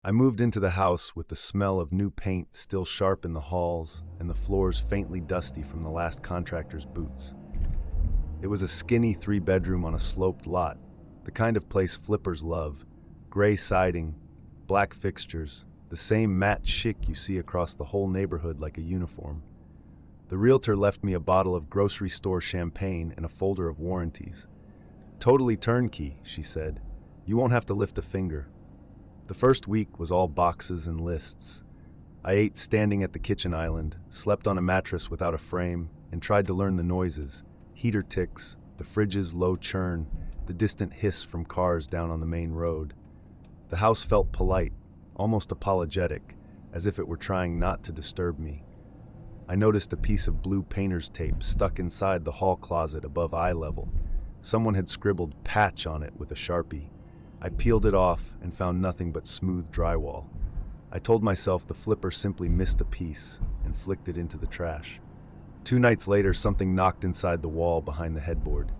I moved into the house with the smell of new paint still sharp in the halls and the floors faintly dusty from the last contractor's boots. It was a skinny 3-bedroom on a sloped lot, the kind of place flippers love. Gray siding, black fixtures, the same matte chic you see across the whole neighborhood like a uniform. The realtor left me a bottle of grocery store champagne and a folder of warranties. "Totally turnkey," she said. "You won't have to lift a finger." The first week was all boxes and lists. I ate standing at the kitchen island, slept on a mattress without a frame, and tried to learn the noises: heater ticks, the fridge's low churn, the distant hiss from cars down on the main road. The house felt polite, almost apologetic, as if it were trying not to disturb me. I noticed a piece of blue painter's tape stuck inside the hall closet above eye level. Someone had scribbled "patch" on it with a Sharpie. I peeled it off and found nothing but smooth drywall. I told myself the flipper simply missed a piece and flicked it into the trash. 2 nights later, something knocked inside the wall behind the headboard.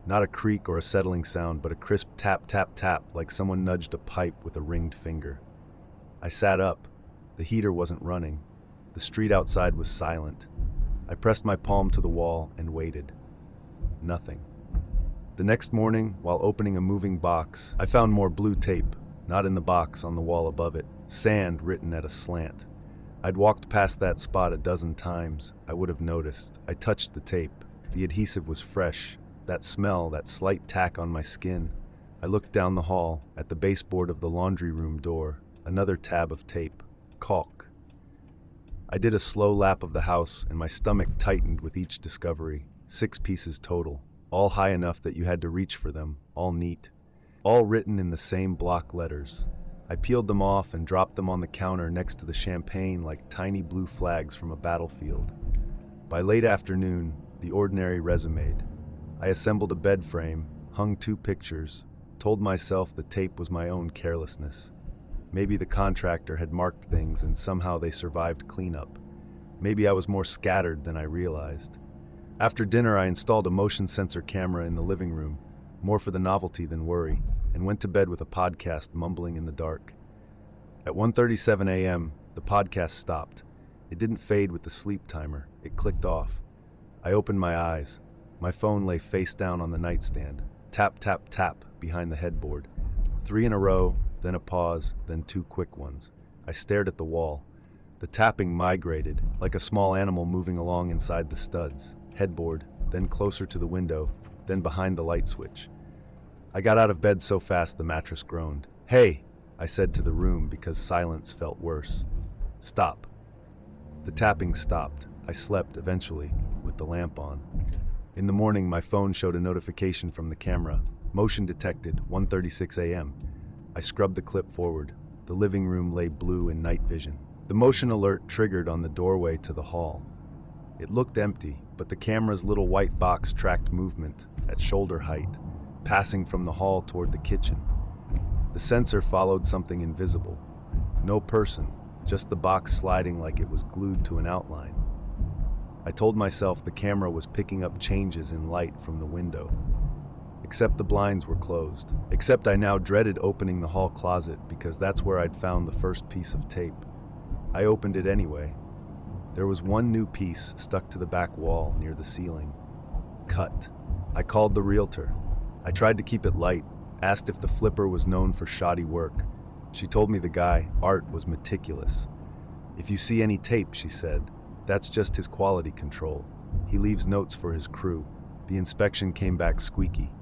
Not a creak or a settling sound, but a crisp tap, tap, tap, like someone nudged a pipe with a ringed finger. I sat up. The heater wasn't running. The street outside was silent. I pressed my palm to the wall and waited. Nothing. The next morning, while opening a moving box, I found more blue tape, not in the box, on the wall above it, sand written at a slant. I'd walked past that spot a dozen times. I would have noticed. I touched the tape. The adhesive was fresh. That smell, that slight tack on my skin. I looked down the hall, at the baseboard of the laundry room door. Another tab of tape. Caulk. I did a slow lap of the house, and my stomach tightened with each discovery. 6 pieces total, all high enough that you had to reach for them, all neat, all written in the same block letters. I peeled them off and dropped them on the counter next to the champagne like tiny blue flags from a battlefield. By late afternoon, the ordinary resumed. I assembled a bed frame, hung 2 pictures, told myself the tape was my own carelessness. Maybe the contractor had marked things and somehow they survived cleanup. Maybe I was more scattered than I realized. After dinner, I installed a motion sensor camera in the living room, more for the novelty than worry, and went to bed with a podcast mumbling in the dark. At 1:37 a.m., the podcast stopped. It didn't fade with the sleep timer. It clicked off. I opened my eyes. My phone lay face down on the nightstand. Tap, tap, tap behind the headboard. 3 in a row, then a pause, then 2 quick ones. I stared at the wall. The tapping migrated, like a small animal moving along inside the studs. Headboard, then closer to the window, then behind the light switch. I got out of bed so fast the mattress groaned. "Hey," I said to the room because silence felt worse. "Stop." The tapping stopped. I slept, eventually, with the lamp on. In the morning, my phone showed a notification from the camera. Motion detected, 1:36 a.m. I scrubbed the clip forward. The living room lay blue in night vision. The motion alert triggered on the doorway to the hall. It looked empty, but the camera's little white box tracked movement, at shoulder height, passing from the hall toward the kitchen. The sensor followed something invisible. No person, just the box sliding like it was glued to an outline. I told myself the camera was picking up changes in light from the window. Except the blinds were closed. Except I now dreaded opening the hall closet because that's where I'd found the first piece of tape. I opened it anyway. There was one new piece stuck to the back wall near the ceiling. Cut. I called the realtor. I tried to keep it light, asked if the flipper was known for shoddy work. She told me the guy, Art, was meticulous. "If you see any tape," she said, "that's just his quality control. He leaves notes for his crew." The inspection came back squeaky.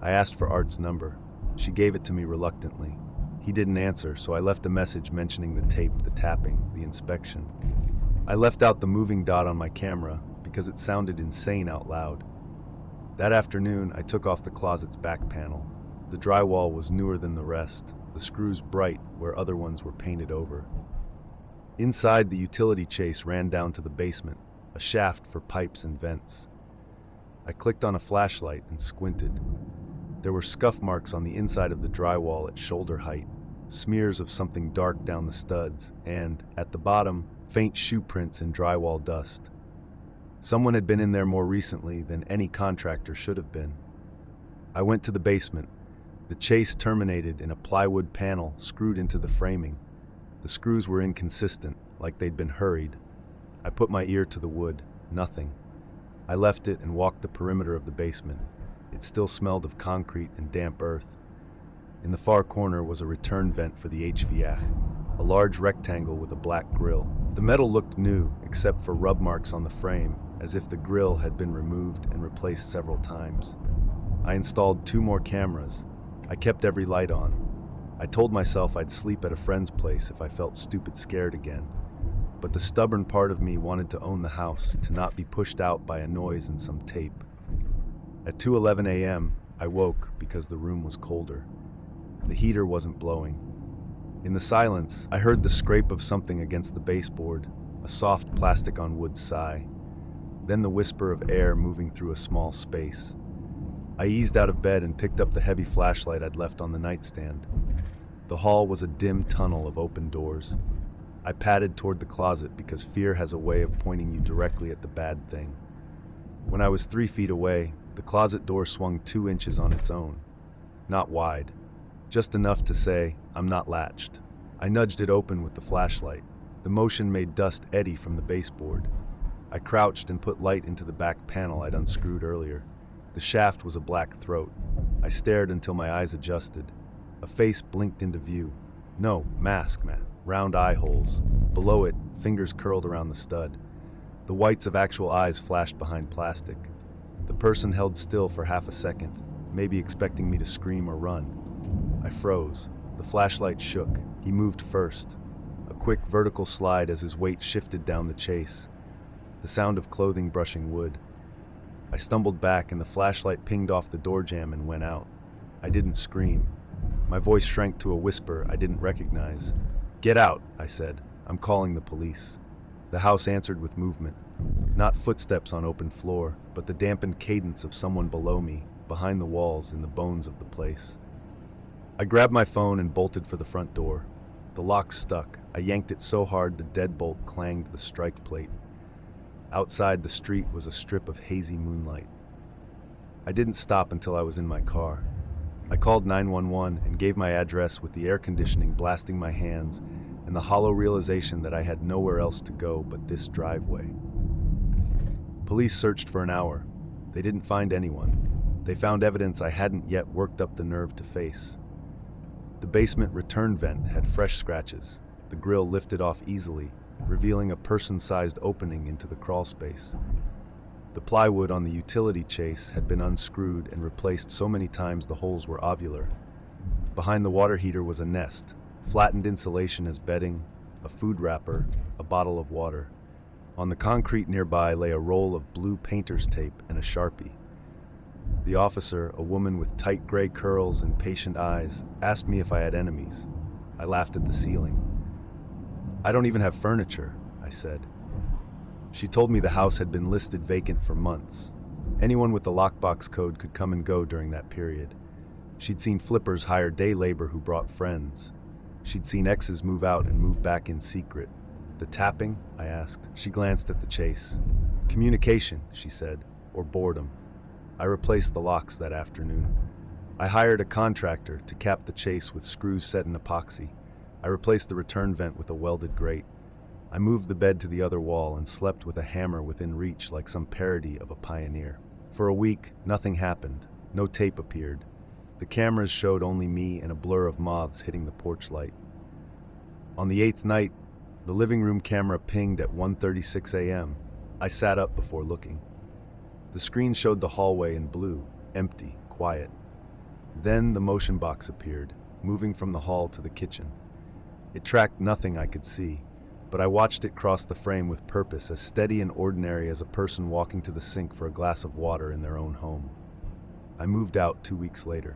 I asked for Art's number. She gave it to me reluctantly. He didn't answer, so I left a message mentioning the tape, the tapping, the inspection. I left out the moving dot on my camera because it sounded insane out loud. That afternoon, I took off the closet's back panel. The drywall was newer than the rest, the screws bright where other ones were painted over. Inside, the utility chase ran down to the basement, a shaft for pipes and vents. I clicked on a flashlight and squinted. There were scuff marks on the inside of the drywall at shoulder height, smears of something dark down the studs, and, at the bottom, faint shoe prints in drywall dust. Someone had been in there more recently than any contractor should have been. I went to the basement. The chase terminated in a plywood panel screwed into the framing. The screws were inconsistent, like they'd been hurried. I put my ear to the wood. Nothing. I left it and walked the perimeter of the basement. It still smelled of concrete and damp earth. In the far corner was a return vent for the HVAC, a large rectangle with a black grill. The metal looked new, except for rub marks on the frame, as if the grill had been removed and replaced several times. I installed 2 more cameras. I kept every light on. I told myself I'd sleep at a friend's place if I felt stupid scared again. But the stubborn part of me wanted to own the house, to not be pushed out by a noise and some tape. At 2:11 a.m., I woke because the room was colder. The heater wasn't blowing. In the silence, I heard the scrape of something against the baseboard, a soft plastic on wood sigh. Then the whisper of air moving through a small space. I eased out of bed and picked up the heavy flashlight I'd left on the nightstand. The hall was a dim tunnel of open doors. I padded toward the closet because fear has a way of pointing you directly at the bad thing. When I was 3 feet away, the closet door swung 2 inches on its own. Not wide. Just enough to say, I'm not latched. I nudged it open with the flashlight. The motion made dust eddy from the baseboard. I crouched and put light into the back panel I'd unscrewed earlier. The shaft was a black throat. I stared until my eyes adjusted. A face blinked into view. No, mask, round eye holes. Below it, fingers curled around the stud. The whites of actual eyes flashed behind plastic. The person held still for half a second, maybe expecting me to scream or run. I froze. The flashlight shook. He moved first. A quick vertical slide as his weight shifted down the chase. The sound of clothing brushing wood. I stumbled back and the flashlight pinged off the door jamb and went out. I didn't scream. My voice shrank to a whisper I didn't recognize. "Get out," I said. "I'm calling the police." The house answered with movement. Not footsteps on open floor, but the dampened cadence of someone below me, behind the walls, in the bones of the place. I grabbed my phone and bolted for the front door. The lock stuck. I yanked it so hard the deadbolt clanged the strike plate. Outside the street was a strip of hazy moonlight. I didn't stop until I was in my car. I called 911 and gave my address with the air conditioning blasting my hands and the hollow realization that I had nowhere else to go but this driveway. Police searched for an hour. They didn't find anyone. They found evidence I hadn't yet worked up the nerve to face. The basement return vent had fresh scratches. The grill lifted off easily, revealing a person-sized opening into the crawl space. The plywood on the utility chase had been unscrewed and replaced so many times the holes were ovular. Behind the water heater was a nest, flattened insulation as bedding, a food wrapper, a bottle of water. On the concrete nearby lay a roll of blue painter's tape and a Sharpie. The officer, a woman with tight gray curls and patient eyes, asked me if I had enemies. I laughed at the ceiling. "I don't even have furniture," I said. She told me the house had been listed vacant for months. Anyone with the lockbox code could come and go during that period. She'd seen flippers hire day labor who brought friends. She'd seen exes move out and move back in secret. "The tapping?" I asked. She glanced at the chase. "Communication," she said, "or boredom." I replaced the locks that afternoon. I hired a contractor to cap the chase with screws set in epoxy. I replaced the return vent with a welded grate. I moved the bed to the other wall and slept with a hammer within reach like some parody of a pioneer. For a week, nothing happened. No tape appeared. The cameras showed only me and a blur of moths hitting the porch light. On the 8th night, the living room camera pinged at 1:36 a.m. I sat up before looking. The screen showed the hallway in blue, empty, quiet. Then the motion box appeared, moving from the hall to the kitchen. It tracked nothing I could see, but I watched it cross the frame with purpose, as steady and ordinary as a person walking to the sink for a glass of water in their own home. I moved out 2 weeks later.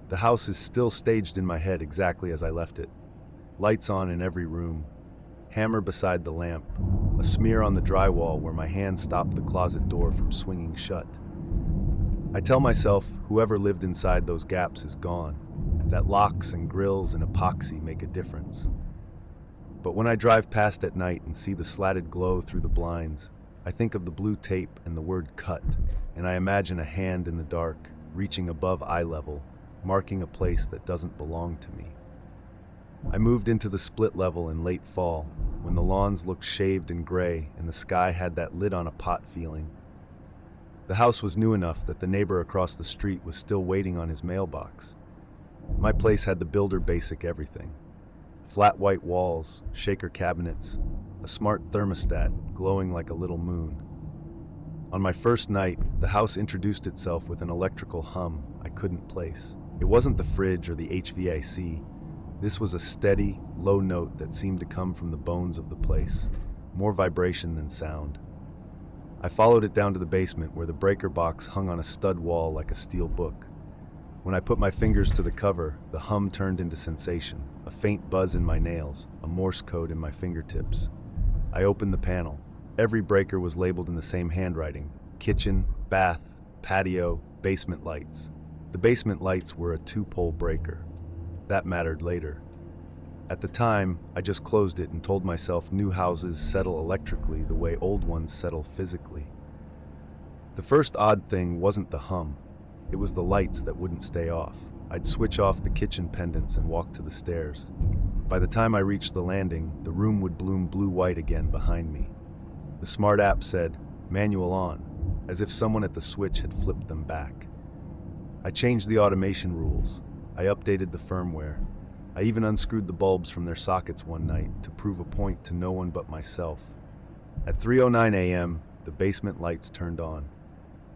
The house is still staged in my head exactly as I left it. Lights on in every room, hammer beside the lamp, a smear on the drywall where my hand stopped the closet door from swinging shut. I tell myself whoever lived inside those gaps is gone, that locks and grills and epoxy make a difference. But when I drive past at night and see the slatted glow through the blinds, I think of the blue tape and the word "cut," and I imagine a hand in the dark, reaching above eye level, marking a place that doesn't belong to me. I moved into the split level in late fall, when the lawns looked shaved and gray and the sky had that lid on a pot feeling. The house was new enough that the neighbor across the street was still waiting on his mailbox. My place had the builder basic everything. Flat white walls, shaker cabinets, a smart thermostat glowing like a little moon. On my first night, the house introduced itself with an electrical hum I couldn't place. It wasn't the fridge or the HVAC. This was a steady, low note that seemed to come from the bones of the place, more vibration than sound. I followed it down to the basement where the breaker box hung on a stud wall like a steel book. When I put my fingers to the cover, the hum turned into sensation, a faint buzz in my nails, a Morse code in my fingertips. I opened the panel. Every breaker was labeled in the same handwriting: kitchen, bath, patio, basement lights. The basement lights were a 2-pole breaker. That mattered later. At the time, I just closed it and told myself new houses settle electrically the way old ones settle physically. The first odd thing wasn't the hum. It was the lights that wouldn't stay off. I'd switch off the kitchen pendants and walk to the stairs. By the time I reached the landing, the room would bloom blue-white again behind me. The smart app said, "Manual on," as if someone at the switch had flipped them back. I changed the automation rules. I updated the firmware. I even unscrewed the bulbs from their sockets one night to prove a point to no one but myself. At 3:09 a.m., the basement lights turned on.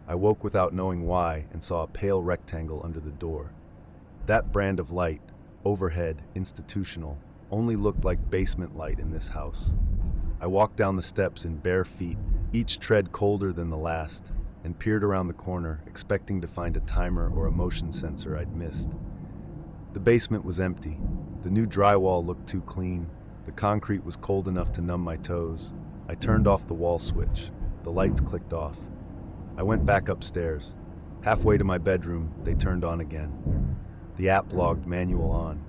I woke without knowing why and saw a pale rectangle under the door. That brand of light, overhead, institutional, only looked like basement light in this house. I walked down the steps in bare feet, each tread colder than the last, and peered around the corner, expecting to find a timer or a motion sensor I'd missed. The basement was empty. The new drywall looked too clean. The concrete was cold enough to numb my toes. I turned off the wall switch. The lights clicked off. I went back upstairs. Halfway to my bedroom, they turned on again. The app logged manual on.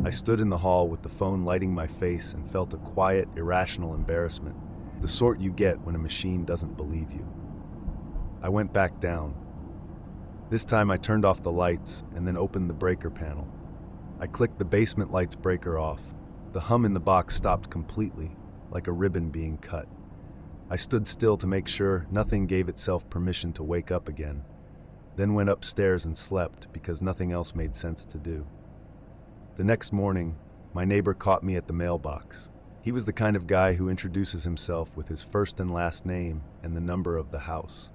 I stood in the hall with the phone lighting my face and felt a quiet, irrational embarrassment, the sort you get when a machine doesn't believe you. I went back down. This time I turned off the lights and then opened the breaker panel. I clicked the basement lights breaker off. The hum in the box stopped completely, like a ribbon being cut. I stood still to make sure nothing gave itself permission to wake up again, then went upstairs and slept because nothing else made sense to do. The next morning, my neighbor caught me at the mailbox. He was the kind of guy who introduces himself with his first and last name and the number of the house.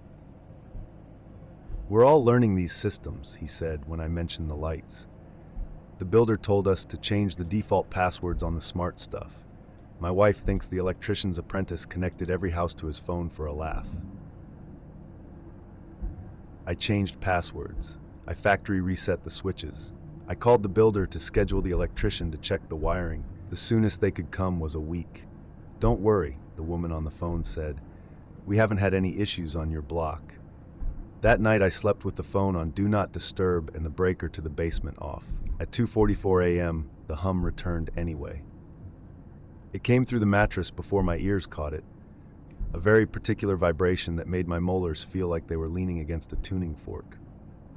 "We're all learning these systems," he said when I mentioned the lights. "The builder told us to change the default passwords on the smart stuff. My wife thinks the electrician's apprentice connected every house to his phone for a laugh." I changed passwords. I factory reset the switches. I called the builder to schedule the electrician to check the wiring. The soonest they could come was a week. "Don't worry," the woman on the phone said. "We haven't had any issues on your block." That night I slept with the phone on Do Not Disturb and the breaker to the basement off. At 2:44 a.m., the hum returned anyway. It came through the mattress before my ears caught it, a very particular vibration that made my molars feel like they were leaning against a tuning fork.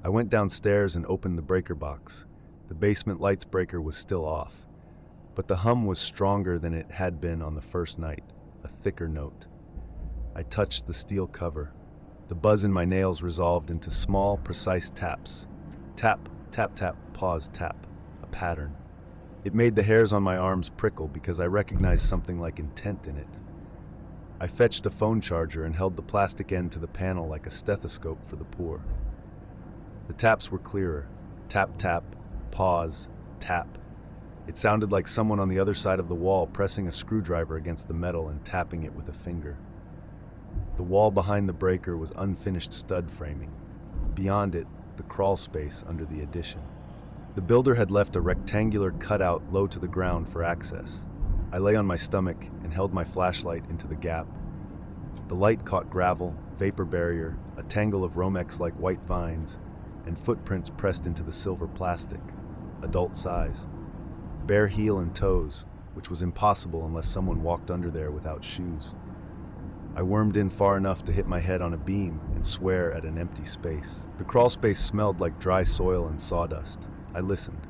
I went downstairs and opened the breaker box. The basement lights breaker was still off, but the hum was stronger than it had been on the first night, a thicker note. I touched the steel cover. The buzz in my nails resolved into small, precise taps. Tap, tap, tap, pause, tap. A pattern. It made the hairs on my arms prickle because I recognized something like intent in it. I fetched a phone charger and held the plastic end to the panel like a stethoscope for the poor. The taps were clearer. Tap, tap, pause, tap. It sounded like someone on the other side of the wall pressing a screwdriver against the metal and tapping it with a finger. The wall behind the breaker was unfinished stud framing. Beyond it, the crawl space under the addition. The builder had left a rectangular cutout low to the ground for access. I lay on my stomach and held my flashlight into the gap. The light caught gravel, vapor barrier, a tangle of Romex-like white vines, and footprints pressed into the silver plastic, adult size. Bare heel and toes, which was impossible unless someone walked under there without shoes. I wormed in far enough to hit my head on a beam and swear at an empty space. The crawlspace smelled like dry soil and sawdust. I listened.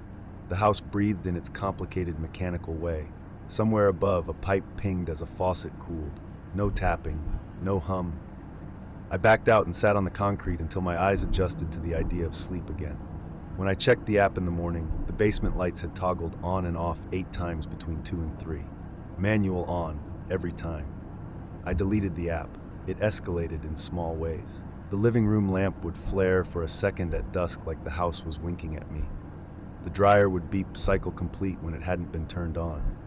The house breathed in its complicated mechanical way. Somewhere above, a pipe pinged as a faucet cooled. No tapping, no hum. I backed out and sat on the concrete until my eyes adjusted to the idea of sleep again. When I checked the app in the morning, the basement lights had toggled on and off 8 times between 2 and 3. Manual on, every time. I deleted the app. It escalated in small ways. The living room lamp would flare for a second at dusk like the house was winking at me. The dryer would beep cycle complete when it hadn't been turned on.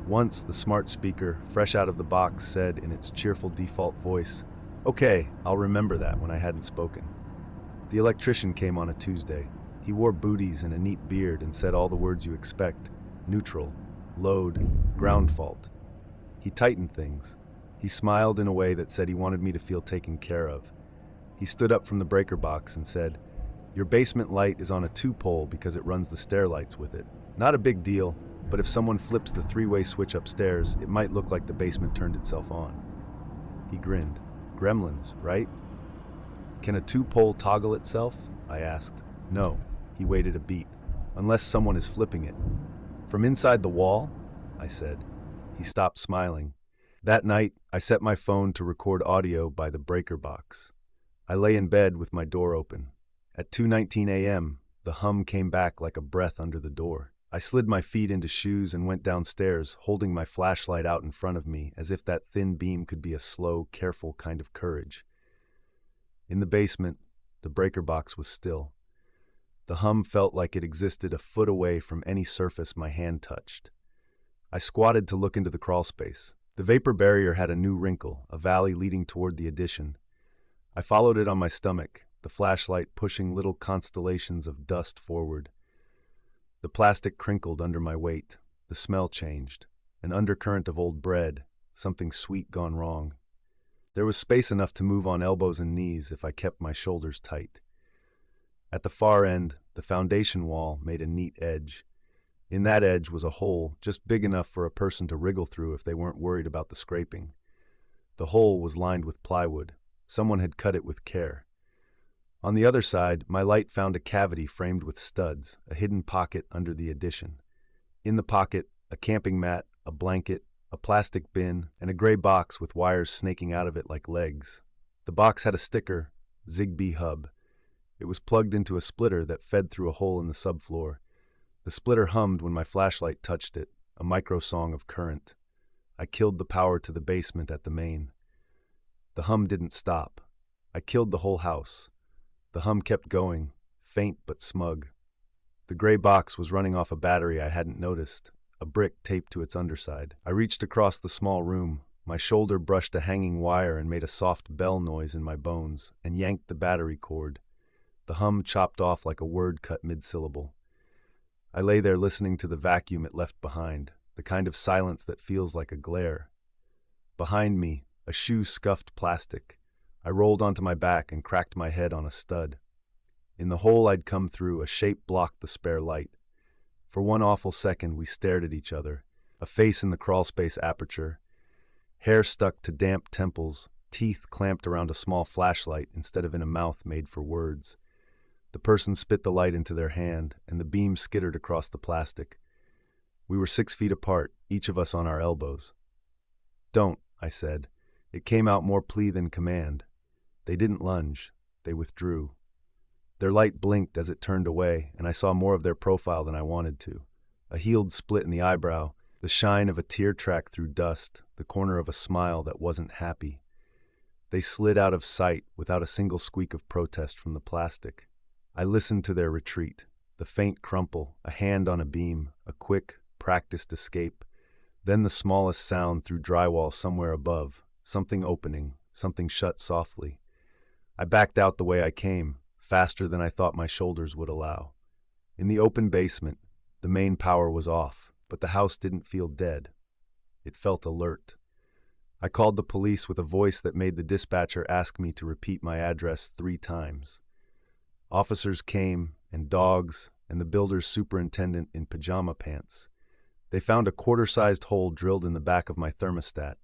Once, the smart speaker, fresh out of the box, said in its cheerful default voice, "Okay, I'll remember that," when I hadn't spoken. The electrician came on a Tuesday. He wore booties and a neat beard and said all the words you expect: neutral, load, ground fault. He tightened things. He smiled in a way that said he wanted me to feel taken care of. He stood up from the breaker box and said, "Your basement light is on a 2-pole because it runs the stair lights with it. Not a big deal, but if someone flips the 3-way switch upstairs, it might look like the basement turned itself on." He grinned. "Gremlins, right?" "Can a 2-pole toggle itself?" I asked. "No." He waited a beat. "Unless someone is flipping it." "From inside the wall?" I said. He stopped smiling. That night, I set my phone to record audio by the breaker box. I lay in bed with my door open. At 2:19 a.m., the hum came back like a breath under the door. I slid my feet into shoes and went downstairs, holding my flashlight out in front of me as if that thin beam could be a slow, careful kind of courage. In the basement, the breaker box was still. The hum felt like it existed a foot away from any surface my hand touched. I squatted to look into the crawlspace. The vapor barrier had a new wrinkle, a valley leading toward the addition. I followed it on my stomach, the flashlight pushing little constellations of dust forward. The plastic crinkled under my weight. The smell changed. An undercurrent of old bread, something sweet gone wrong. There was space enough to move on elbows and knees if I kept my shoulders tight. At the far end, the foundation wall made a neat edge. In that edge was a hole just big enough for a person to wriggle through if they weren't worried about the scraping. The hole was lined with plywood. Someone had cut it with care. On the other side, my light found a cavity framed with studs, a hidden pocket under the addition. In the pocket, a camping mat, a blanket, a plastic bin, and a gray box with wires snaking out of it like legs. The box had a sticker, Zigbee hub. It was plugged into a splitter that fed through a hole in the subfloor. The splitter hummed when my flashlight touched it, a micro-song of current. I killed the power to the basement at the main. The hum didn't stop. I killed the whole house. The hum kept going, faint but smug. The gray box was running off a battery I hadn't noticed, a brick taped to its underside. I reached across the small room. My shoulder brushed a hanging wire and made a soft bell noise in my bones, and yanked the battery cord. The hum chopped off like a word cut mid-syllable. I lay there listening to the vacuum it left behind, the kind of silence that feels like a glare. Behind me, a shoe scuffed plastic. I rolled onto my back and cracked my head on a stud. In the hole I'd come through, a shape blocked the spare light. For one awful second, we stared at each other, a face in the crawlspace aperture, hair stuck to damp temples, teeth clamped around a small flashlight instead of in a mouth made for words. The person spit the light into their hand, and the beam skittered across the plastic. We were 6 feet apart, each of us on our elbows. "Don't," I said. It came out more plea than command. They didn't lunge. They withdrew. Their light blinked as it turned away, and I saw more of their profile than I wanted to. A healed split in the eyebrow, the shine of a tear track through dust, the corner of a smile that wasn't happy. They slid out of sight without a single squeak of protest from the plastic. I listened to their retreat, the faint crumple, a hand on a beam, a quick, practiced escape, then the smallest sound through drywall somewhere above, something opening, something shut softly. I backed out the way I came, faster than I thought my shoulders would allow. In the open basement, the main power was off, but the house didn't feel dead. It felt alert. I called the police with a voice that made the dispatcher ask me to repeat my address 3 times. Officers came, and dogs, and the builder's superintendent in pajama pants. They found a quarter-sized hole drilled in the back of my thermostat.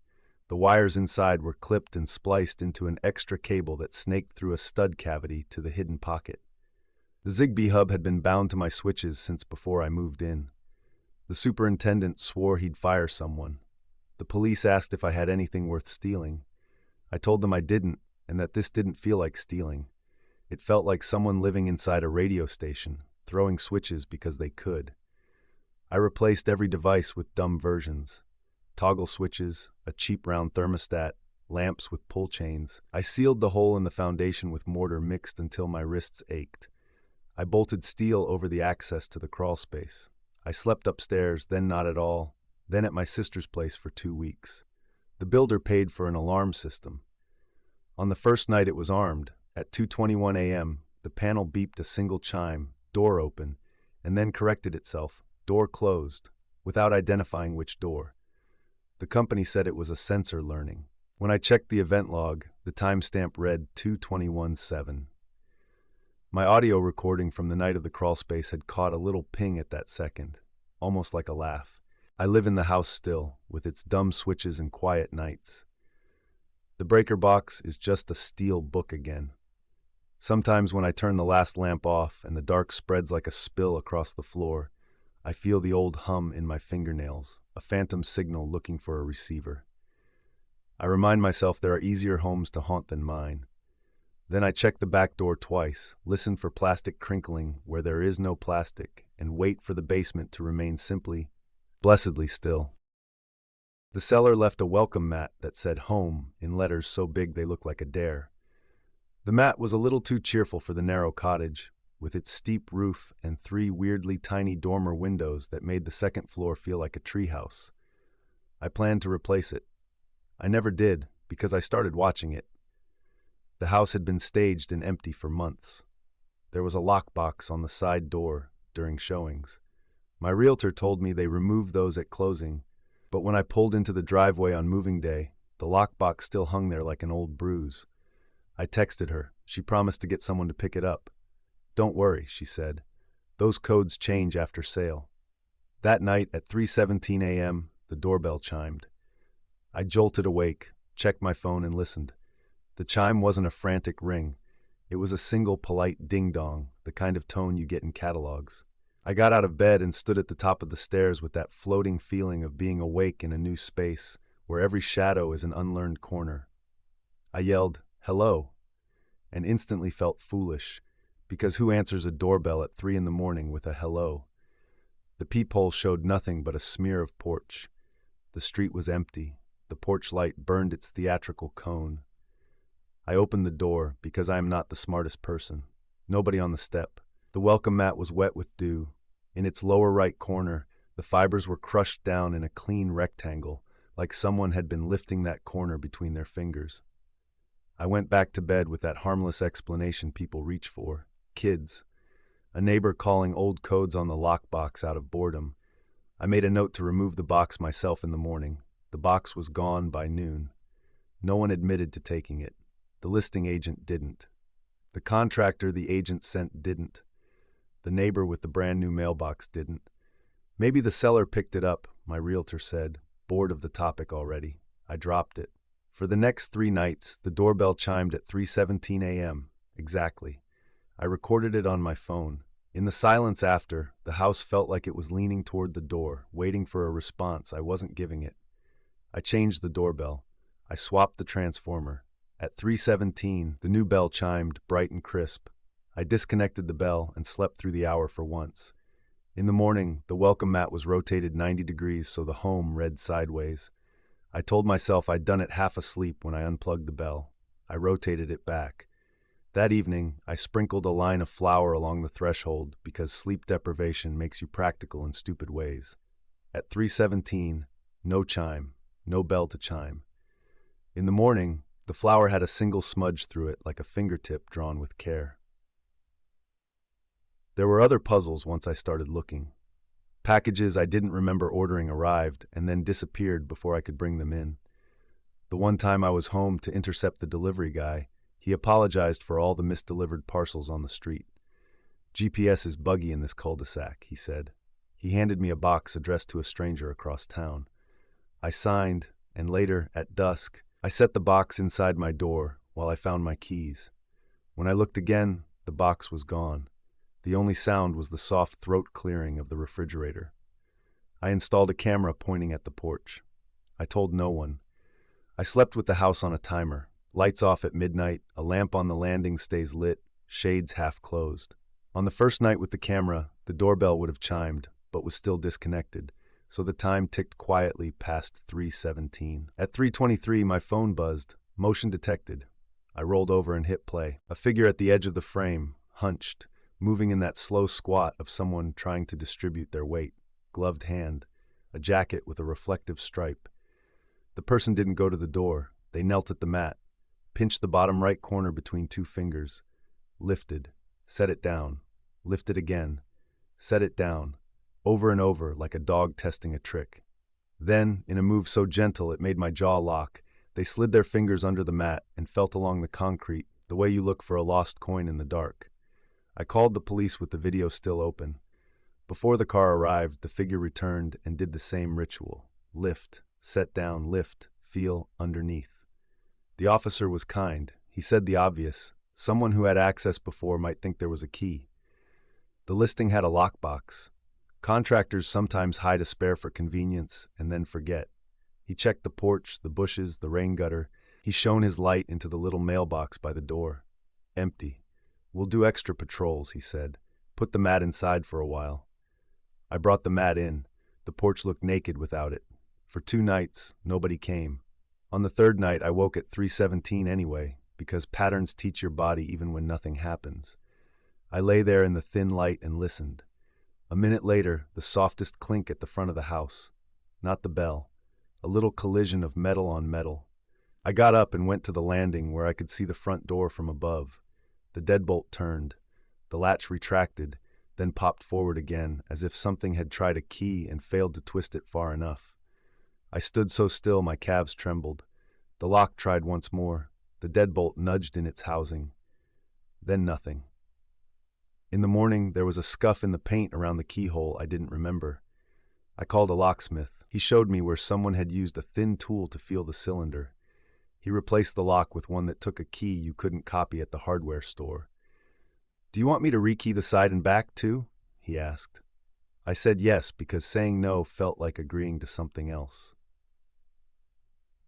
The wires inside were clipped and spliced into an extra cable that snaked through a stud cavity to the hidden pocket. The Zigbee hub had been bound to my switches since before I moved in. The superintendent swore he'd fire someone. The police asked if I had anything worth stealing. I told them I didn't, and that this didn't feel like stealing. It felt like someone living inside a radio station, throwing switches because they could. I replaced every device with dumb versions. Toggle switches, a cheap round thermostat, lamps with pull chains. I sealed the hole in the foundation with mortar mixed until my wrists ached. I bolted steel over the access to the crawl space. I slept upstairs, then not at all, then at my sister's place for 2 weeks. The builder paid for an alarm system. On the first night it was armed. At 2:21 a.m., the panel beeped a single chime, door open, and then corrected itself, door closed, without identifying which door. The company said it was a sensor learning. When I checked the event log, the timestamp read 2:21:7. My audio recording from the night of the crawlspace had caught a little ping at that second, almost like a laugh. I live in the house still, with its dumb switches and quiet nights. The breaker box is just a steel book again. Sometimes when I turn the last lamp off and the dark spreads like a spill across the floor, I feel the old hum in my fingernails, a phantom signal looking for a receiver. I remind myself there are easier homes to haunt than mine. Then I check the back door twice, listen for plastic crinkling where there is no plastic, and wait for the basement to remain simply, blessedly still. The seller left a welcome mat that said home in letters so big they looked like a dare. The mat was a little too cheerful for the narrow cottage, with its steep roof and 3 weirdly tiny dormer windows that made the second floor feel like a treehouse. I planned to replace it. I never did, because I started watching it. The house had been staged and empty for months. There was a lockbox on the side door during showings. My realtor told me they removed those at closing, but when I pulled into the driveway on moving day, the lockbox still hung there like an old bruise. I texted her. She promised to get someone to pick it up. "Don't worry," she said. "Those codes change after sale." That night at 3:17 a.m., the doorbell chimed. I jolted awake, checked my phone, and listened. The chime wasn't a frantic ring. It was a single polite ding-dong, the kind of tone you get in catalogs. I got out of bed and stood at the top of the stairs with that floating feeling of being awake in a new space, where every shadow is an unlearned corner. I yelled, "Hello," and instantly felt foolish, because who answers a doorbell at 3 in the morning with a hello? The peephole showed nothing but a smear of porch. The street was empty. The porch light burned its theatrical cone. I opened the door, because I am not the smartest person. Nobody on the step. The welcome mat was wet with dew. In its lower right corner, the fibers were crushed down in a clean rectangle, like someone had been lifting that corner between their fingers. I went back to bed with that harmless explanation people reach for. Kids. A neighbor calling old codes on the lockbox out of boredom. I made a note to remove the box myself in the morning. The box was gone by noon. No one admitted to taking it. The listing agent didn't. The contractor the agent sent didn't. The neighbor with the brand new mailbox didn't. Maybe the seller picked it up, my realtor said, bored of the topic already. I dropped it. For the next 3 nights, the doorbell chimed at 3:17 a.m. exactly. I recorded it on my phone. In the silence after, the house felt like it was leaning toward the door, waiting for a response I wasn't giving it. I changed the doorbell. I swapped the transformer. At 3:17, the new bell chimed, bright and crisp. I disconnected the bell and slept through the hour for once. In the morning, the welcome mat was rotated 90 degrees so the home read sideways. I told myself I'd done it half asleep when I unplugged the bell. I rotated it back. That evening, I sprinkled a line of flour along the threshold because sleep deprivation makes you practical in stupid ways. At 3:17, no chime, no bell to chime. In the morning, the flour had a single smudge through it like a fingertip drawn with care. There were other puzzles once I started looking. Packages I didn't remember ordering arrived and then disappeared before I could bring them in. The one time I was home to intercept the delivery guy, he apologized for all the misdelivered parcels on the street. "GPS is buggy in this cul-de-sac," he said. He handed me a box addressed to a stranger across town. I signed, and later, at dusk, I set the box inside my door while I found my keys. When I looked again, the box was gone. The only sound was the soft throat clearing of the refrigerator. I installed a camera pointing at the porch. I told no one. I slept with the house on a timer. Lights off at midnight, a lamp on the landing stays lit, shades half closed. On the first night with the camera, the doorbell would have chimed, but was still disconnected, so the time ticked quietly past 3:17. At 3:23, my phone buzzed. Motion detected. I rolled over and hit play. A figure at the edge of the frame, hunched, moving in that slow squat of someone trying to distribute their weight. Gloved hand, a jacket with a reflective stripe. The person didn't go to the door. They knelt at the mat, pinched the bottom right corner between two fingers, lifted, set it down, lifted again, set it down, over and over like a dog testing a trick. Then, in a move so gentle it made my jaw lock, they slid their fingers under the mat and felt along the concrete, the way you look for a lost coin in the dark. I called the police with the video still open. Before the car arrived, the figure returned and did the same ritual. Lift, set down, lift, feel, underneath. The officer was kind. He said the obvious. Someone who had access before might think there was a key. The listing had a lockbox. Contractors sometimes hide a spare for convenience and then forget. He checked the porch, the bushes, the rain gutter. He shone his light into the little mailbox by the door. Empty. "We'll do extra patrols," he said. "Put the mat inside for a while." I brought the mat in. The porch looked naked without it. For 2 nights, nobody came. On the third night, I woke at 3:17 anyway, because patterns teach your body even when nothing happens. I lay there in the thin light and listened. A minute later, the softest clink at the front of the house. Not the bell. A little collision of metal on metal. I got up and went to the landing where I could see the front door from above. The deadbolt turned. The latch retracted, then popped forward again, as if something had tried a key and failed to twist it far enough. I stood so still my calves trembled. The lock tried once more. The deadbolt nudged in its housing. Then nothing. In the morning, there was a scuff in the paint around the keyhole I didn't remember. I called a locksmith. He showed me where someone had used a thin tool to feel the cylinder. He replaced the lock with one that took a key you couldn't copy at the hardware store. "Do you want me to rekey the side and back, too?" he asked. I said yes, because saying no felt like agreeing to something else.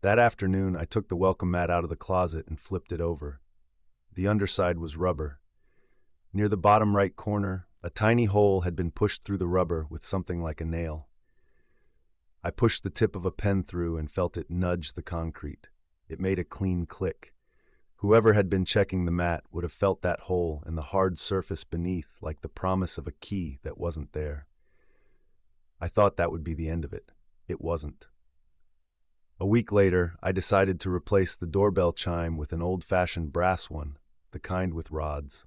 That afternoon, I took the welcome mat out of the closet and flipped it over. The underside was rubber. Near the bottom right corner, a tiny hole had been pushed through the rubber with something like a nail. I pushed the tip of a pen through and felt it nudge the concrete. It made a clean click. Whoever had been checking the mat would have felt that hole and the hard surface beneath like the promise of a key that wasn't there. I thought that would be the end of it. It wasn't. A week later, I decided to replace the doorbell chime with an old-fashioned brass one, the kind with rods.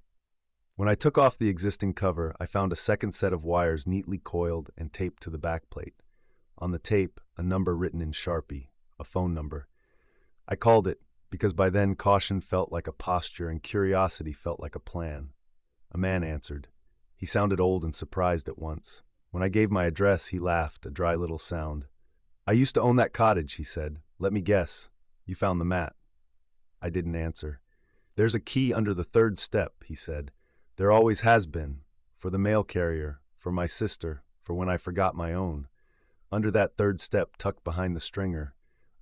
When I took off the existing cover, I found a second set of wires neatly coiled and taped to the backplate. On the tape, a number written in Sharpie, a phone number. I called it because by then caution felt like a posture and curiosity felt like a plan. A man answered. He sounded old and surprised at once. When I gave my address, he laughed, a dry little sound. "I used to own that cottage," he said. "Let me guess. You found the mat." I didn't answer. "There's a key under the third step," he said. "There always has been. For the mail carrier, for my sister, for when I forgot my own. Under that third step tucked behind the stringer.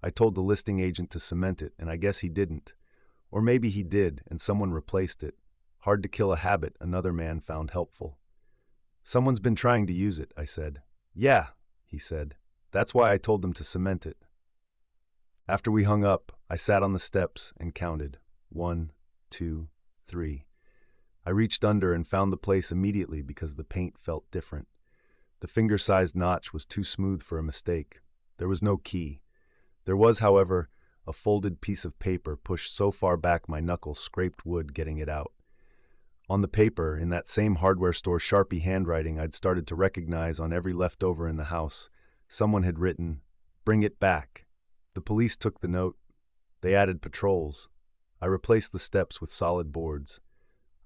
I told the listing agent to cement it, and I guess he didn't. Or maybe he did, and someone replaced it. Hard to kill a habit another man found helpful." "Someone's been trying to use it," I said. "Yeah," he said. "That's why I told them to cement it." After we hung up, I sat on the steps and counted. 1, 2, 3. I reached under and found the place immediately because the paint felt different. The finger-sized notch was too smooth for a mistake. There was no key. There was, however, a folded piece of paper pushed so far back my knuckles scraped wood getting it out. On the paper, in that same hardware store Sharpie handwriting I'd started to recognize on every leftover in the house, someone had written, "Bring it back." The police took the note. They added patrols. I replaced the steps with solid boards.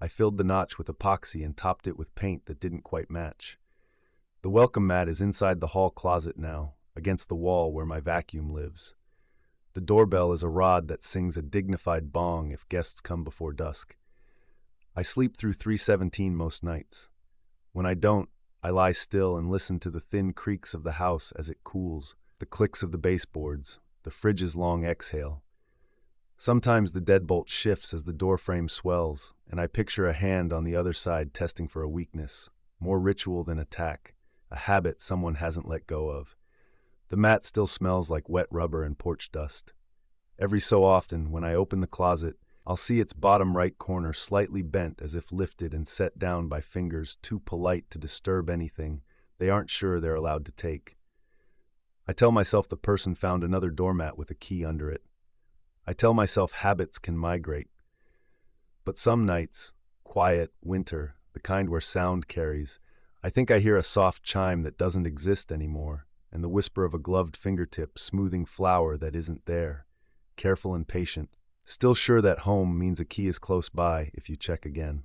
I filled the notch with epoxy and topped it with paint that didn't quite match. The welcome mat is inside the hall closet now, against the wall where my vacuum lives. The doorbell is a rod that sings a dignified bong if guests come before dusk. I sleep through 3:17 most nights. When I don't, I lie still and listen to the thin creaks of the house as it cools, the clicks of the baseboards, the fridge's long exhale. Sometimes the deadbolt shifts as the doorframe swells, and I picture a hand on the other side testing for a weakness, more ritual than attack, a habit someone hasn't let go of. The mat still smells like wet rubber and porch dust. Every so often, when I open the closet, I'll see its bottom right corner slightly bent as if lifted and set down by fingers too polite to disturb anything they aren't sure they're allowed to take. I tell myself the person found another doormat with a key under it. I tell myself habits can migrate. But some nights, quiet, winter, the kind where sound carries, I think I hear a soft chime that doesn't exist anymore, and the whisper of a gloved fingertip smoothing flour that isn't there, careful and patient, still sure that home means a key is close by if you check again.